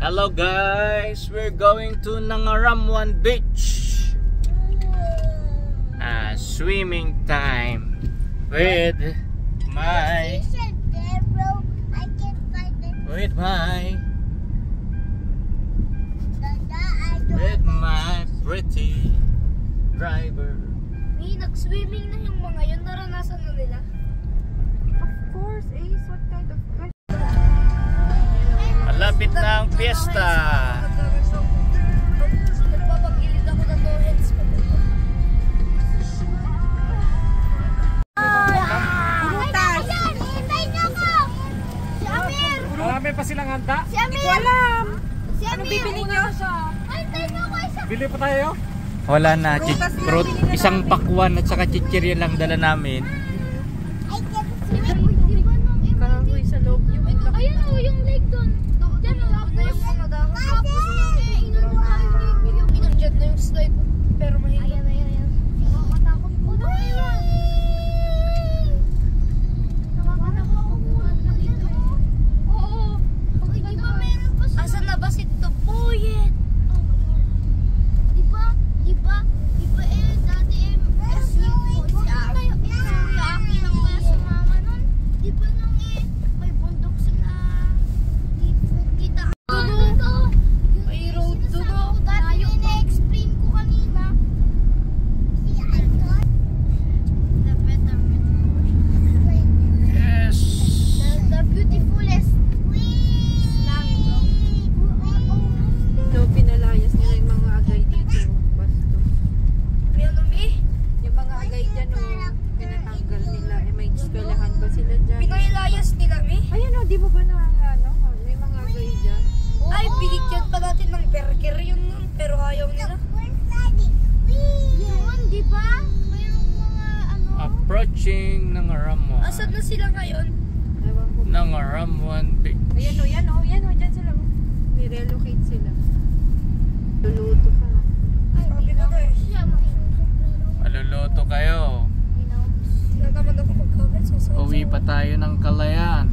Hello guys, we're going to Nangaramuan Beach. Swimming time with my pretty driver. Nag-swimming na yung mga yun. Naranasan na nila? Of course, Ace. What kind of question? Malapit na ang fiesta. Nagpapagilid ako na heads pa. Burutas! Hintay niyo ako! Si Amir! Marami pa silang handa? Si Amir! Hindi ko alam! Si Amir! Anong bibili nyo? Hintay niyo ako isa! Bili pa tayo? Wala na, fruit, isang pakwan at saka chichirya lang dala namin. Kahoy sa loob yung ayun o, yung lake doon. Diyan o, tapos na yung mga dahon. Tapos, inuno tayo yung pinandyan na yung slide. Pero mahirap. Ayan. Nakakatakot po na kayo. Nakakatakot ako muna dito. Oo. Di ba meron pa sa... Asan na ba si Tupoyet? Diba dati SU po si Aki lang kaya sumama nun. Diba nung may bundok sila kita doon. May road doon. Dati yung na-explain ko kanina. I thought the better Yes! the beautifulest lang bro. So, pinalayas nila yung mga agay dito. Yung mga agay dyan, pinatanggal nila. May eskwelahan ba sila dyan? Pinailayas nila Ayan o, di ba na may mga agay dyan? Ay, binigyan pa natin ng burger yun nun, pero ayaw nila. Yun, di ba? Mayroong mga ano. Approaching Nangaramuan. Asan na sila ngayon? Ewan ko. Nangaramuan Beach. Ayan o, dyan sila. Nirelocate sila. Luluto ka. Sabi na to Maluluto kayo. Nagaman ako mag-comment. Uwi pa tayo ng Kalayaan.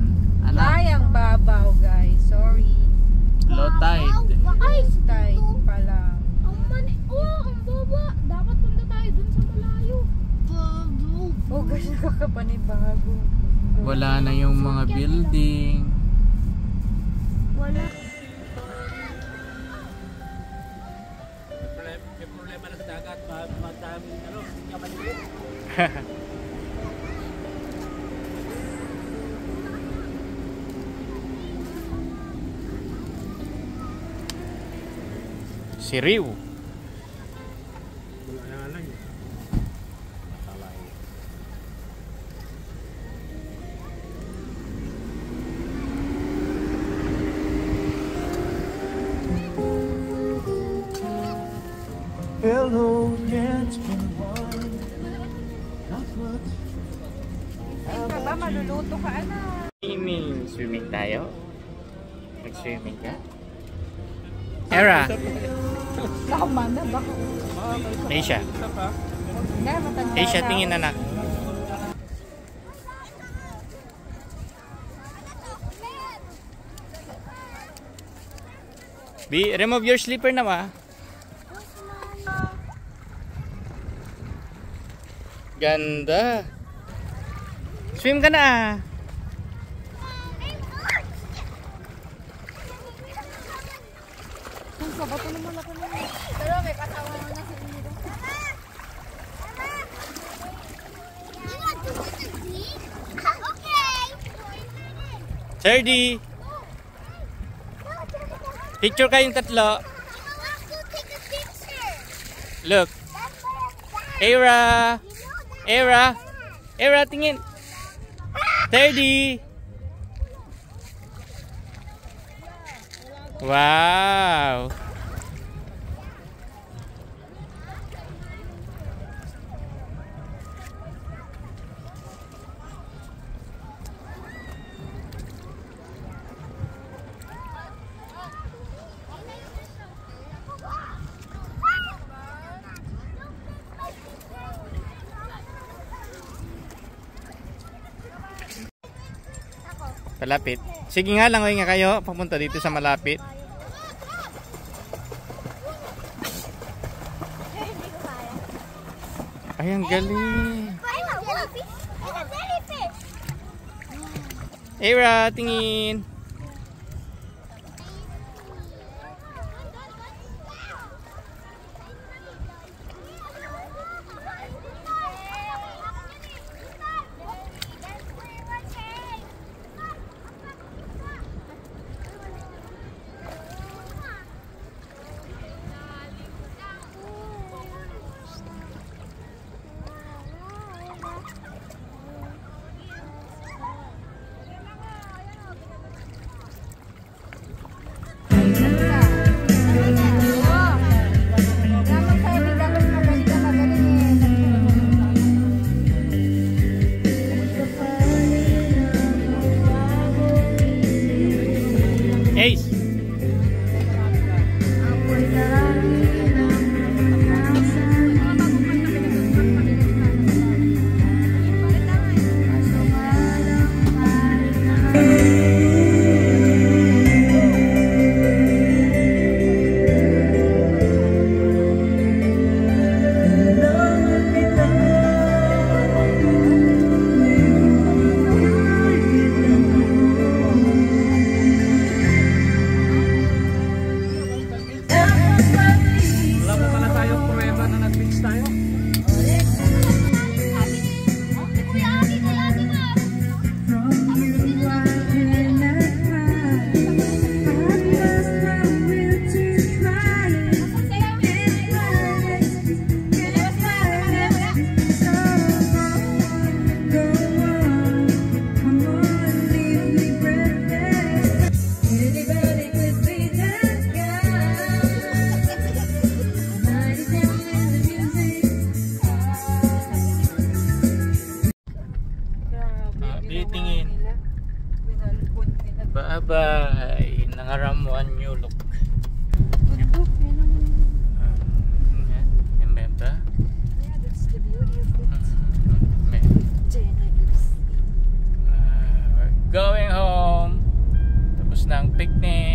Ay, ang babaw, guys. Sorry. Low tide. Ay, Tide pala. ang baba. Dapat punta tayo dun sa malayo. Oh, gosh, nakakapanibago. Wala na yung mga building. Wala. May problema na sa dagat, madaming hindi ka maliit. Si Riu. Wala na lang. Hello, yeah, it's been a while. Not much. Ay, ba, maluluto ka, anak. Swimming tayo. Mag-swimming ka. Era. Nakamanda, baka. Aisha. Hindi, matanda Aisha, na. tingin anak. Remove your slipper na ma. Ganda. Swim ka na. Ang sabato naman ako naman. Pero may kasama mo na si Miro. You want to go to the beach? Okay. Serdi. Picture kayong tatlo. Let's go take a picture. Look. That's where I'm Era. You know that. Era, tingin. Serdi. Wow. Malapit. Sige nga lang, nga kayo papunta dito sa malapit. Ay, ang galing. Era, tingin. Ace. Wala pa pala tayong pruweba na nag-mix tayo. Tingin. Binalbon nila. Bye-bye. Nangaramuan nyo look. Bundok, yan ang... Yan ba ba? Yeah, that's the beauty of it. May- Jenna lives. We're going home. Tapos na ang picnic.